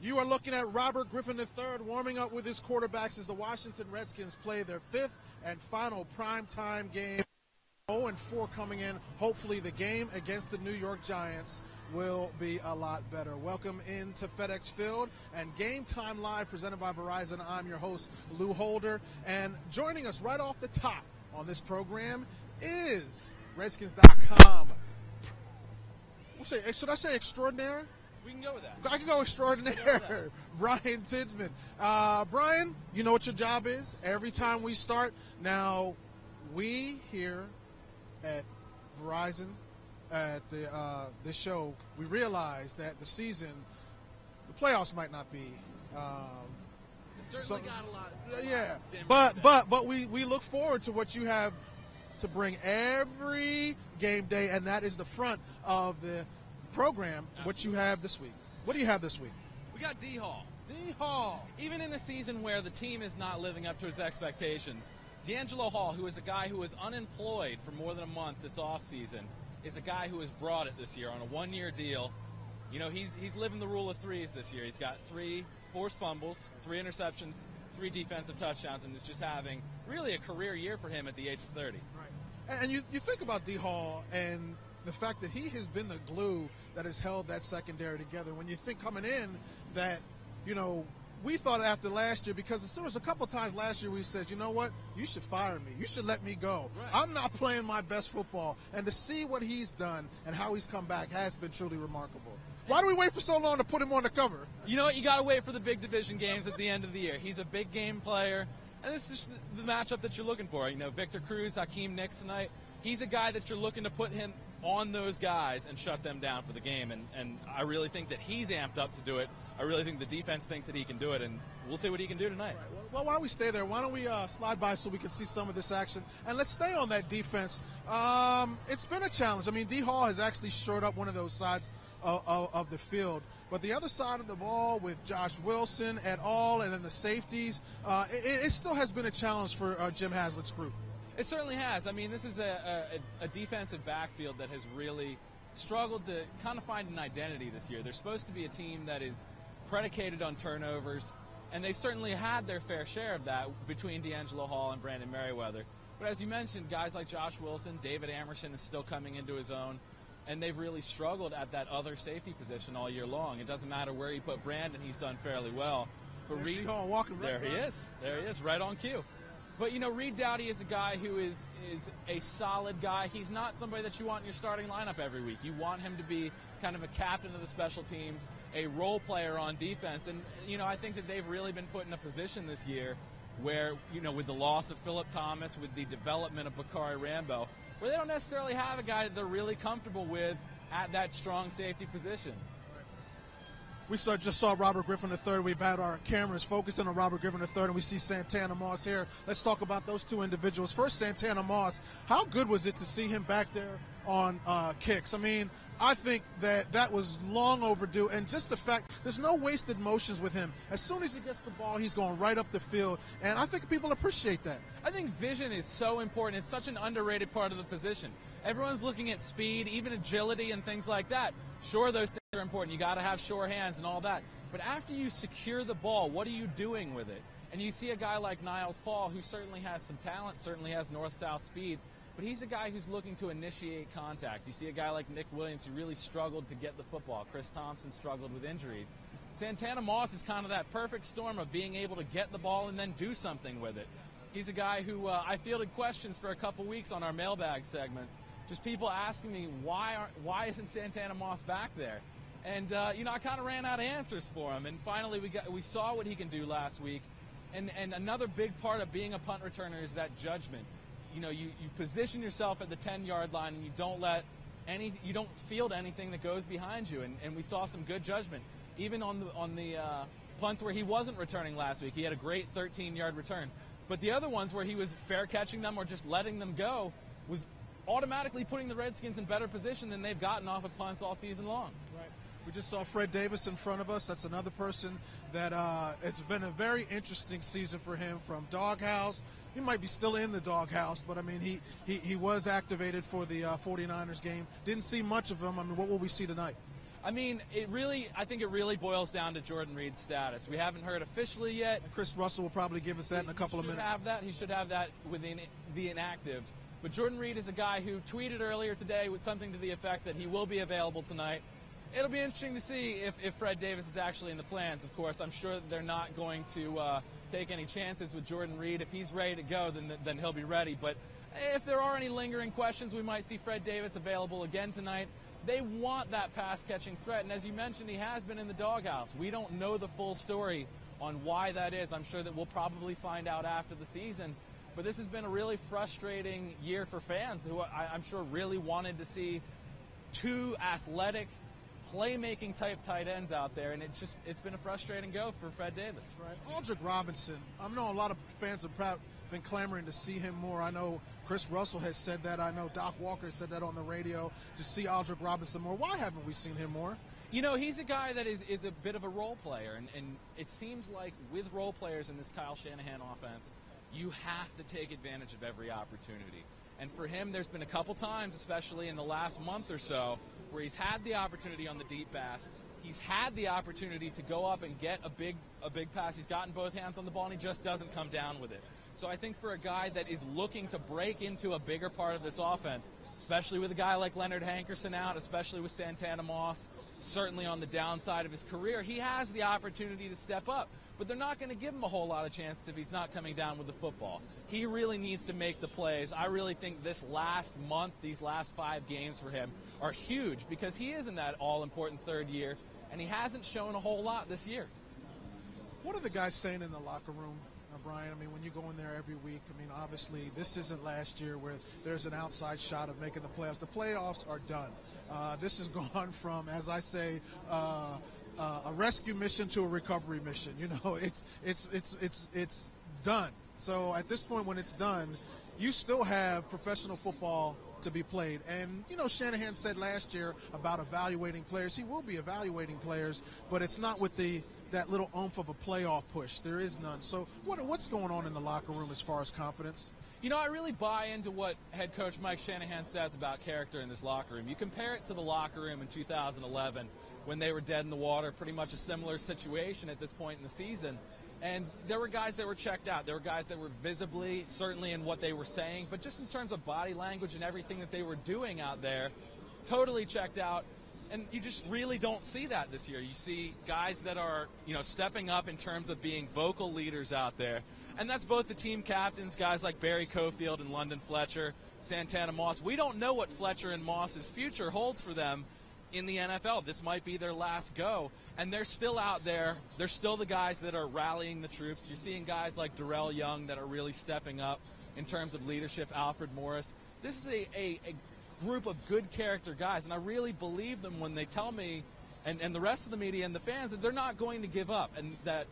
You are looking at Robert Griffin III warming up with his quarterbacks as the Washington Redskins play their fifth and final primetime game. 0-4 coming in. Hopefully the game against the New York Giants will be a lot better. Welcome into FedExField and Game Time Live presented by Verizon. I'm your host, Lou Holder. And joining us right off the top on this program is Redskins.com. Should I say extraordinaire? We can go with that. I can go extraordinaire. Brian Tidsman. Brian, you know what your job is every time we start. Now, we here at Verizon, at this show, we realize that the season, the playoffs might not be. It certainly got a lot. Yeah, but we look forward to what you have to bring every game day, and that is the front of the program. Absolutely. What you have this week. What do you have this week? We got D-Hall. D-Hall. Even in a season where the team is not living up to its expectations, D'Angelo Hall, who is a guy who was unemployed for more than a month this offseason, is a guy who has brought it this year on a one-year deal. You know, he's living the rule of threes this year. He's got 3 forced fumbles, 3 interceptions, 3 defensive touchdowns, and is just having really a career year for him at the age of 30. Right. And you think about D-Hall and the fact that he has been the glue that has held that secondary together. When you think coming in that, you know, we thought after last year, because there was a couple times last year we said, you know what, you should fire me. You should let me go. Right. I'm not playing my best football. And to see what he's done and how he's come back has been truly remarkable. Why do we wait for so long to put him on the cover? You know what? You got to wait for the big division games at the end of the year. He's a big game player. And this is the matchup that you're looking for. You know, Victor Cruz, Hakeem Nicks tonight. He's a guy that you're looking to put him on those guys and shut them down for the game. And I really think that he's amped up to do it. I really think the defense thinks that he can do it, and we'll see what he can do tonight. Right. Well, while we stay there, why don't we slide by so we can see some of this action? And let's stay on that defense. It's been a challenge. I mean, D-Hall has actually shored up one of those sides of the field. But the other side of the ball with Josh Wilson et al. And then the safeties, it still has been a challenge for Jim Haslett's group. It certainly has. I mean, this is a defensive backfield that has really struggled to kind of find an identity this year. They're supposed to be a team that is predicated on turnovers, and they certainly had their fair share of that between D'Angelo Hall and Brandon Merriweather. But as you mentioned, guys like Josh Wilson, David Amerson is still coming into his own, and they've really struggled at that other safety position all year long. It doesn't matter where you put Brandon, he's done fairly well. But Reed Hall walking right there. He is. There he is, right on cue. But, you know, Reed Dowdy is a guy who is a solid guy. He's not somebody that you want in your starting lineup every week. You want him to be kind of a captain of the special teams, a role player on defense. And, you know, I think that they've really been put in a position this year where, you know, with the loss of Phillip Thomas, with the development of Bakari Rambo, where they don't necessarily have a guy that they're really comfortable with at that strong safety position. We just saw Robert Griffin III. We've had our cameras focused in on Robert Griffin III, and we see Santana Moss here. Let's talk about those two individuals. First, Santana Moss. How good was it to see him back there on kicks? I mean, I think that was long overdue, and just the fact there's no wasted motions with him. As soon as he gets the ball, he's going right up the field, and I think people appreciate that. I think vision is so important. It's such an underrated part of the position. Everyone's looking at speed, even agility and things like that. Sure, those things are important. You got to have sure hands and all that. But after you secure the ball, what are you doing with it? And you see a guy like Niles Paul, who certainly has some talent, certainly has north-south speed, but he's a guy who's looking to initiate contact. You see a guy like Nick Williams, who really struggled to get the football. Chris Thompson struggled with injuries. Santana Moss is kind of that perfect storm of being able to get the ball and then do something with it. He's a guy who I fielded questions for a couple weeks on our mailbag segments. Just people asking me, why isn't Santana Moss back there? And, you know, I kind of ran out of answers for him. And finally we saw what he can do last week. And another big part of being a punt returner is that judgment. You know, you position yourself at the 10-yard line and you don't field anything that goes behind you. And we saw some good judgment. Even on the punts where he wasn't returning last week, he had a great 13-yard return. But the other ones where he was fair catching them or just letting them go was automatically putting the Redskins in better position than they've gotten off of punts all season long. Right. We just saw Fred Davis in front of us. That's another person that it's been a very interesting season for him from doghouse. He might be still in the doghouse, but, I mean, he was activated for the 49ers game. Didn't see much of him. I mean, what will we see tonight? I mean, I think it really boils down to Jordan Reed's status. We haven't heard officially yet. And Chris Russell will probably give us that in a couple of minutes. He should have that within the inactives. But Jordan Reed is a guy who tweeted earlier today with something to the effect that he will be available tonight. It'll be interesting to see if Fred Davis is actually in the plans. Of course, I'm sure that they're not going to take any chances with Jordan Reed. If he's ready to go, then he'll be ready. But if there are any lingering questions, we might see Fred Davis available again tonight. They want that pass-catching threat, and as you mentioned, he has been in the doghouse. We don't know the full story on why that is. I'm sure that we'll probably find out after the season. But this has been a really frustrating year for fans who I'm sure really wanted to see two athletic, playmaking type tight ends out there, and it's been a frustrating go for Fred Davis. Right. Aldrick Robinson, I know a lot of fans have been clamoring to see him more. I know Chris Russell has said that. I know Doc Walker said that on the radio, to see Aldrick Robinson more. Why haven't we seen him more? You know, he's a guy that is a bit of a role player, and it seems like with role players in this Kyle Shanahan offense, you have to take advantage of every opportunity. And for him, there's been a couple times, especially in the last month or so, where he's had the opportunity on the deep pass. He's had the opportunity to go up and get a big pass. He's gotten both hands on the ball, and he just doesn't come down with it. So I think for a guy that is looking to break into a bigger part of this offense, especially with a guy like Leonard Hankerson out, especially with Santana Moss, certainly on the downside of his career, he has the opportunity to step up. But they're not going to give him a whole lot of chances if he's not coming down with the football. He really needs to make the plays. I really think this last month, these last 5 games for him are huge because he is in that all-important third year, and he hasn't shown a whole lot this year. What are the guys saying in the locker room, Brian? I mean, when you go in there every week, I mean, obviously this isn't last year where there's an outside shot of making the playoffs. The playoffs are done. This has gone from, as I say, a rescue mission to a recovery mission. You know, it's done. So at this point, when it's done, you still have professional football to be played. And, you know, Shanahan said last year about evaluating players. He will be evaluating players, but it's not with that little oomph of a playoff push. There is none. So what's going on in the locker room as far as confidence? You know, I really buy into what head coach Mike Shanahan says about character in this locker room. You compare it to the locker room in 2011 when they were dead in the water, pretty much a similar situation at this point in the season. And there were guys that were checked out. There were guys that were visibly, certainly in what they were saying, but just in terms of body language and everything that they were doing out there, totally checked out. And you just really don't see that this year. You see guys that are, you know, stepping up in terms of being vocal leaders out there. And that's both the team captains, guys like Barry Cofield and London Fletcher, Santana Moss. We don't know what Fletcher and Moss's future holds for them in the NFL. This might be their last go. And they're still out there. They're still the guys that are rallying the troops. You're seeing guys like Darrell Young that are really stepping up in terms of leadership, Alfred Morris. This is a group of good character guys, and I really believe them when they tell me, and the rest of the media and the fans, that they're not going to give up, and that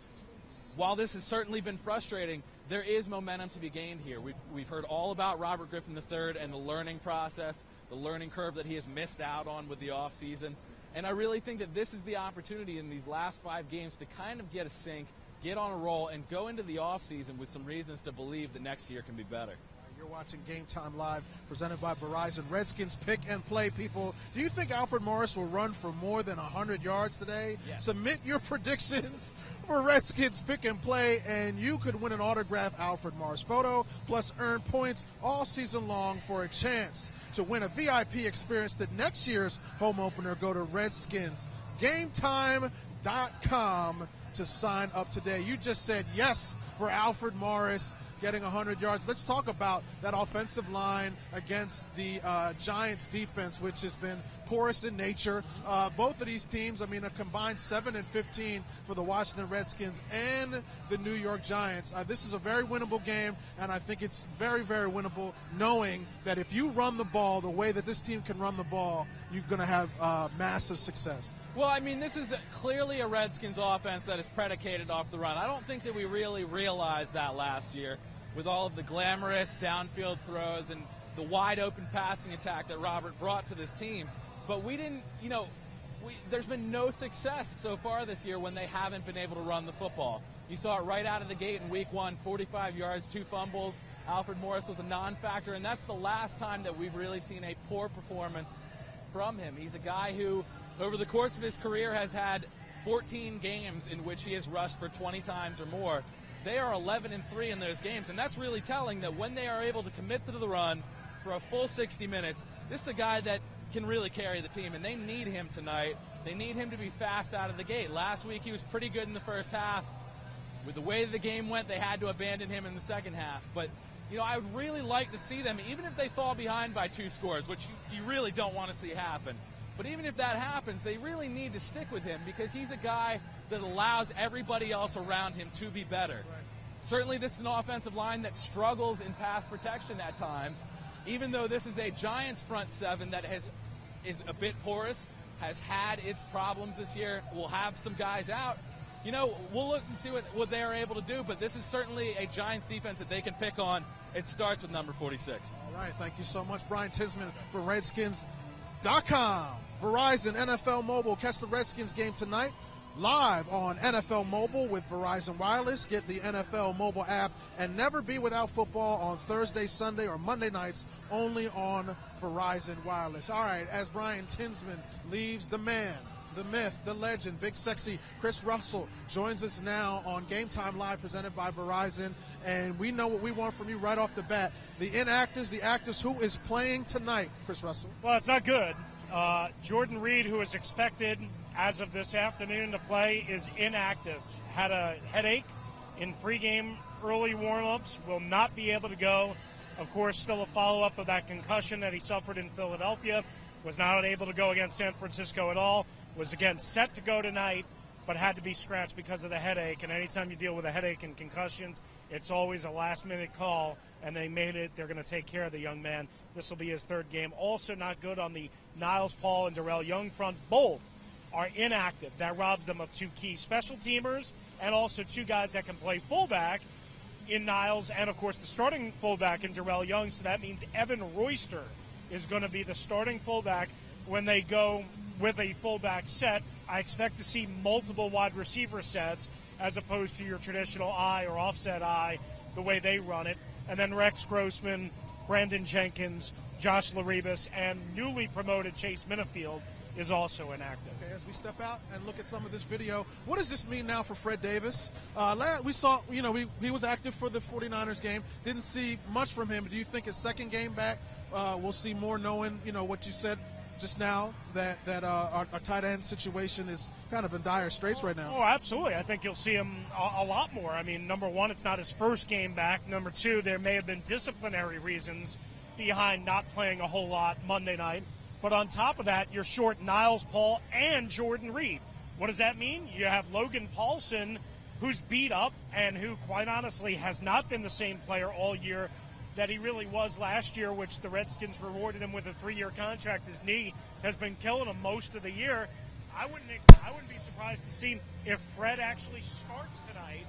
while this has certainly been frustrating, there is momentum to be gained here. We've heard all about Robert Griffin III and the learning process, the learning curve that he has missed out on with the offseason, and I really think that this is the opportunity in these last 5 games to kind of get a sync, get on a roll, and go into the offseason with some reasons to believe that next year can be better. You're watching Game Time Live, presented by Verizon. Redskins pick and play, people. Do you think Alfred Morris will run for more than 100 yards today? Yes. Submit your predictions for Redskins pick and play, and you could win an autographed Alfred Morris photo, plus earn points all season long for a chance to win a VIP experience at next year's home opener. Go to RedskinsGameTime.com to sign up today. You just said yes for Alfred Morris getting 100 yards. Let's talk about that offensive line against the Giants defense, which has been porous in nature. Both of these teams, I mean, a combined 7-15 for the Washington Redskins and the New York Giants. This is a very winnable game, and I think it's very, very winnable, knowing that if you run the ball the way that this team can run the ball, you're going to have massive success. Well, I mean, this is clearly a Redskins offense that is predicated off the run. I don't think that we really realized that last year with all of the glamorous downfield throws and the wide-open passing attack that Robert brought to this team. But we didn't, you know, there's been no success so far this year when they haven't been able to run the football. You saw it right out of the gate in week 1, 45 yards, 2 fumbles. Alfred Morris was a non-factor, and that's the last time that we've really seen a poor performance from him. He's a guy who over the course of his career has had 14 games in which he has rushed for 20 times or more. They are 11-3 in those games, and that's really telling that when they are able to commit to the run for a full 60 minutes, this is a guy that can really carry the team, and they need him tonight. They need him to be fast out of the gate. Last week he was pretty good in the first half. With the way the game went, they had to abandon him in the second half. But, you know, I would really like to see them, even if they fall behind by 2 scores, which you really don't want to see happen. But even if that happens, they really need to stick with him because he's a guy that allows everybody else around him to be better. Right. Certainly this is an offensive line that struggles in pass protection at times, even though this is a Giants front seven that is a bit porous, has had its problems this year, will have some guys out. You know, we'll look and see what they are able to do, but this is certainly a Giants defense that they can pick on. It starts with number 46. All right, thank you so much, Brian Tinsman for Redskins.com. Verizon NFL Mobile. Catch the Redskins game tonight live on NFL Mobile with Verizon Wireless. Get the NFL Mobile app and never be without football on Thursday, Sunday, or Monday nights only on Verizon Wireless. All right, as Brian Tinsman leaves, the man, the myth, the legend, big sexy Chris Russell joins us now on Gametime Live presented by Verizon. And we know what we want from you right off the bat. The inactives, the actors, who is playing tonight, Chris Russell? Well, it's not good. Jordan Reed, who is expected as of this afternoon to play, is inactive. Had a headache in pregame early warm-ups, will not be able to go. Of course, still a follow-up of that concussion that he suffered in Philadelphia. Was not able to go against San Francisco at all. Was again set to go tonight, but had to be scratched because of the headache. And anytime you deal with a headache and concussions, it's always a last-minute call, and they made it. They're going to take care of the young man. This will be his 3rd game. Also not good on the Niles Paul and Darrell Young front. Both are inactive. That robs them of 2 key special teamers and also 2 guys that can play fullback in Niles and, of course, the starting fullback in Darrell Young. So that means Evan Royster is going to be the starting fullback when they go with a fullback set. I expect to see multiple wide receiver sets as opposed to your traditional I or offset I, the way they run it. And then Rex Grossman, Brandon Jenkins, Josh Laribas, and newly promoted Chase Minifield is also inactive. Okay, as we step out and look at some of this video, what does this mean now for Fred Davis? We saw, he was active for the 49ers game. Didn't see much from him. Do you think his 2nd game back, we'll see more, knowing, what you said just now, that our tight end situation is kind of in dire straits right now? Oh, absolutely. I think you'll see him a lot more. I mean, number one, it's not his 1st game back. Number 2, there may have been disciplinary reasons behind not playing a whole lot Monday night. But on top of that, you're short Niles Paul and Jordan Reed. What does that mean? You have Logan Paulson, who's beat up and who, quite honestly, has not been the same player all year that he really was last year, which the Redskins rewarded him with a 3-year contract. His knee has been killing him most of the year. I wouldn't be surprised to see if Fred actually starts tonight,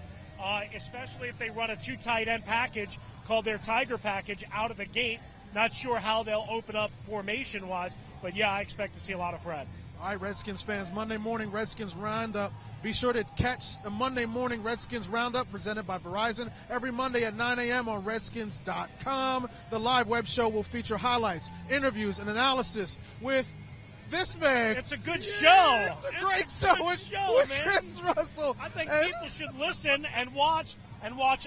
especially if they run a 2 tight end package called their Tiger package out of the gate. Not sure how they'll open up formation-wise, but, yeah, I expect to see a lot of Fred. All right, Redskins fans, Monday morning Redskins Roundup. Be sure to catch the Monday morning Redskins Roundup presented by Verizon every Monday at 9 a.m. on Redskins.com. The live web show will feature highlights, interviews, and analysis with this man. It's a good show. It's a great show with Chris Russell. I think people should listen and watch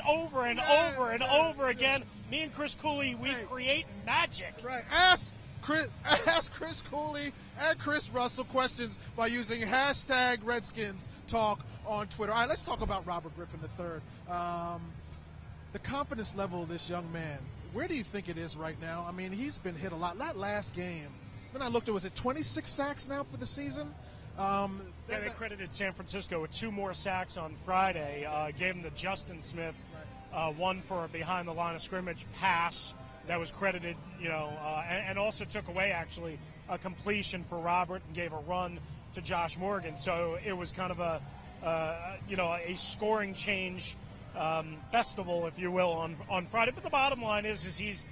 over and over and over again. Me and Chris Cooley, we create magic. Right. Ask Chris Cooley and Chris Russell questions by using hashtag Redskins Talk on Twitter. All right, let's talk about Robert Griffin III. The confidence level of this young man, where do you think it is right now? I mean, he's been hit a lot. That last game, then I looked, was it 26 sacks now for the season? They credited San Francisco with 2 more sacks on Friday. Gave him to Justin Smith, one for a behind the line of scrimmage pass that was credited, and also took away actually a completion for Robert and gave a run to Josh Morgan. So it was kind of a scoring change festival, if you will, on Friday. But the bottom line is he's,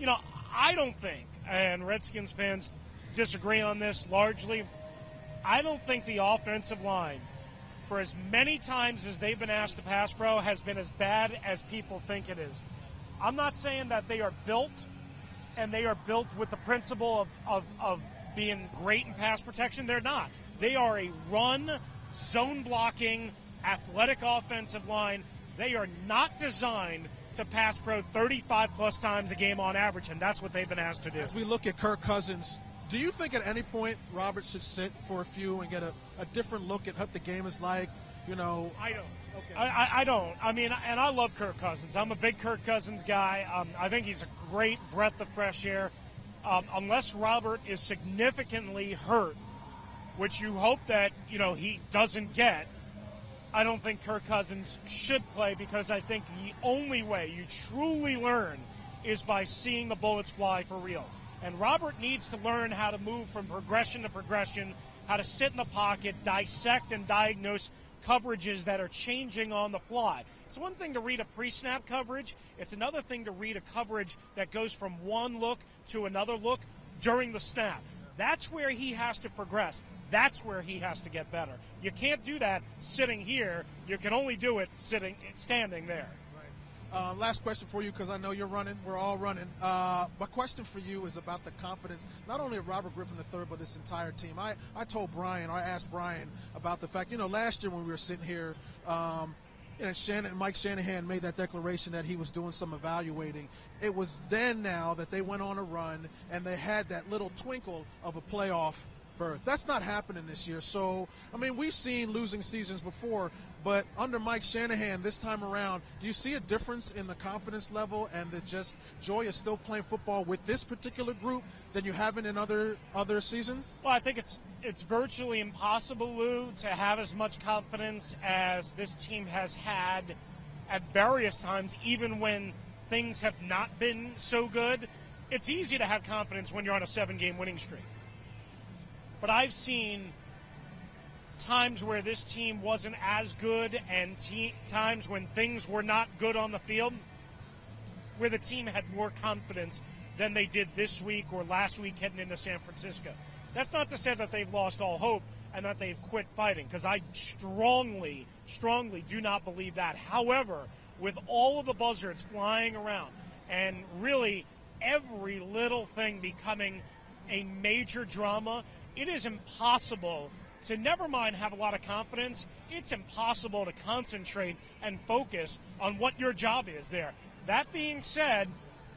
I don't think, and Redskins fans disagree on this largely, I don't think the offensive line, for as many times as they've been asked to pass pro, has been as bad as people think it is. I'm not saying that they are built, and they are built with the principle of being great in pass protection. They're not. They are a run, zone blocking, athletic offensive line. They are not designed to pass pro 35-plus times a game on average, and that's what they've been asked to do. As we look at Kirk Cousins, do you think at any point Robert should sit for a few and get a different look at what the game is like? You know, I don't. Okay. I don't. I mean, and I love Kirk Cousins. I'm a big Kirk Cousins guy. I think he's a great breath of fresh air. Unless Robert is significantly hurt, which you hope that, he doesn't get, I don't think Kirk Cousins should play, because I think the only way you truly learn is by seeing the bullets fly for real. And Robert needs to learn how to move from progression to progression, how to sit in the pocket, dissect and diagnose coverages that are changing on the fly. It's one thing to read a pre-snap coverage. It's another thing to read a coverage that goes from one look to another look during the snap. That's where he has to progress. That's where he has to get better. You can't do that sitting here. You can only do it standing there. Last question for you, because I know you're running. We're all running. My question for you is about the confidence, not only of Robert Griffin III, but this entire team. I asked Brian about the fact, last year when we were sitting here, Mike Shanahan made that declaration that he was doing some evaluating. It was then now that they went on a run and they had that little twinkle of a playoff berth. That's not happening this year. So, we've seen losing seasons before, but under Mike Shanahan this time around, do you see a difference in the confidence level and the just joy of still playing football with this particular group than you haven't in other seasons? Well, I think it's virtually impossible, Lou, to have as much confidence as this team has had at various times, even when things have not been so good. It's easy to have confidence when you're on a 7-game winning streak. But I've seen times where this team wasn't as good and times when things were not good on the field where the team had more confidence than they did this week or last week heading into San Francisco. That's not to say that they've lost all hope and that they've quit fighting, because I strongly, strongly do not believe that. However, with all of the buzzards flying around and really every little thing becoming a major drama, it is impossible to, never mind have a lot of confidence, it's impossible to concentrate and focus on what your job is there. That being said,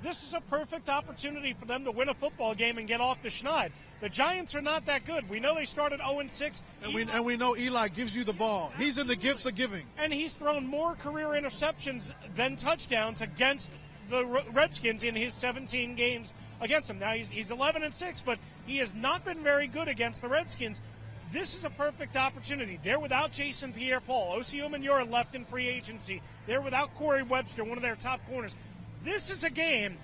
this is a perfect opportunity for them to win a football game and get off the schneid. The Giants are not that good. We know they started 0-6. And we know Eli gives you the ball. He's in the gifts of giving. And he's thrown more career interceptions than touchdowns against the Redskins in his 17 games against them. Now, he's 11-6, but he has not been very good against the Redskins. This is a perfect opportunity. They're without Jason Pierre-Paul. Osi Umenyiora left in free agency. They're without Corey Webster, one of their top corners. This is a game,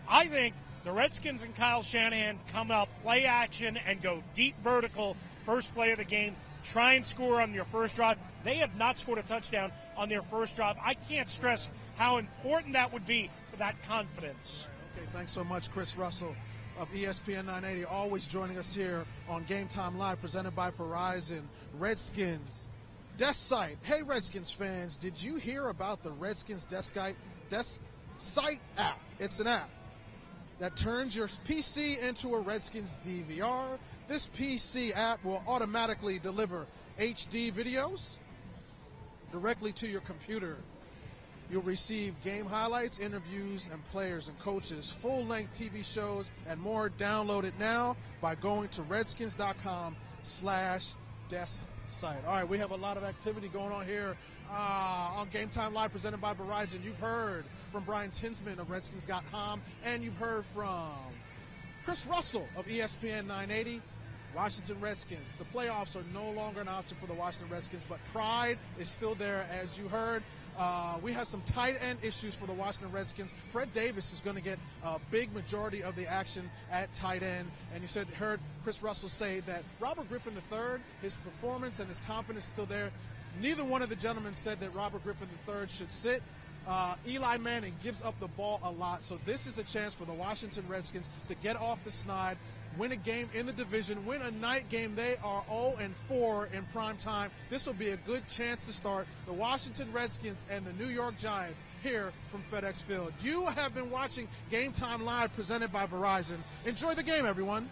I think the Redskins and Kyle Shanahan come out, play action, and go deep vertical first play of the game, try and score on your first drive. They have not scored a touchdown on their first drive. I can't stress how important that would be for that confidence. Okay, thanks so much, Chris Russell of ESPN 980, always joining us here on Gametime Live, presented by Verizon. Redskins Desk Site. Hey, Redskins fans, did you hear about the Redskins Desk Site app? It's an app that turns your PC into a Redskins DVR. This PC app will automatically deliver HD videos directly to your computer. You'll receive game highlights, interviews, and players and coaches, full-length TV shows, and more. Download it now by going to redskins.com/desk site. All right, we have a lot of activity going on here on Gametime Live, presented by Verizon. You've heard from Brian Tinsman of Redskins.com, and you've heard from Chris Russell of ESPN 980. Washington Redskins. The playoffs are no longer an option for the Washington Redskins, but pride is still there, as you heard. We have some tight end issues for the Washington Redskins. Fred Davis is going to get a big majority of the action at tight end. And you heard Chris Russell say that Robert Griffin III, his performance and his confidence is still there. Neither one of the gentlemen said that Robert Griffin III should sit. Eli Manning gives up the ball a lot. So this is a chance for the Washington Redskins to get off the schneid, win a game in the division, win a night game. They are 0-4 in prime time. This will be a good chance to start the Washington Redskins and the New York Giants here from FedExField. You have been watching Gametime Live, presented by Verizon. Enjoy the game, everyone.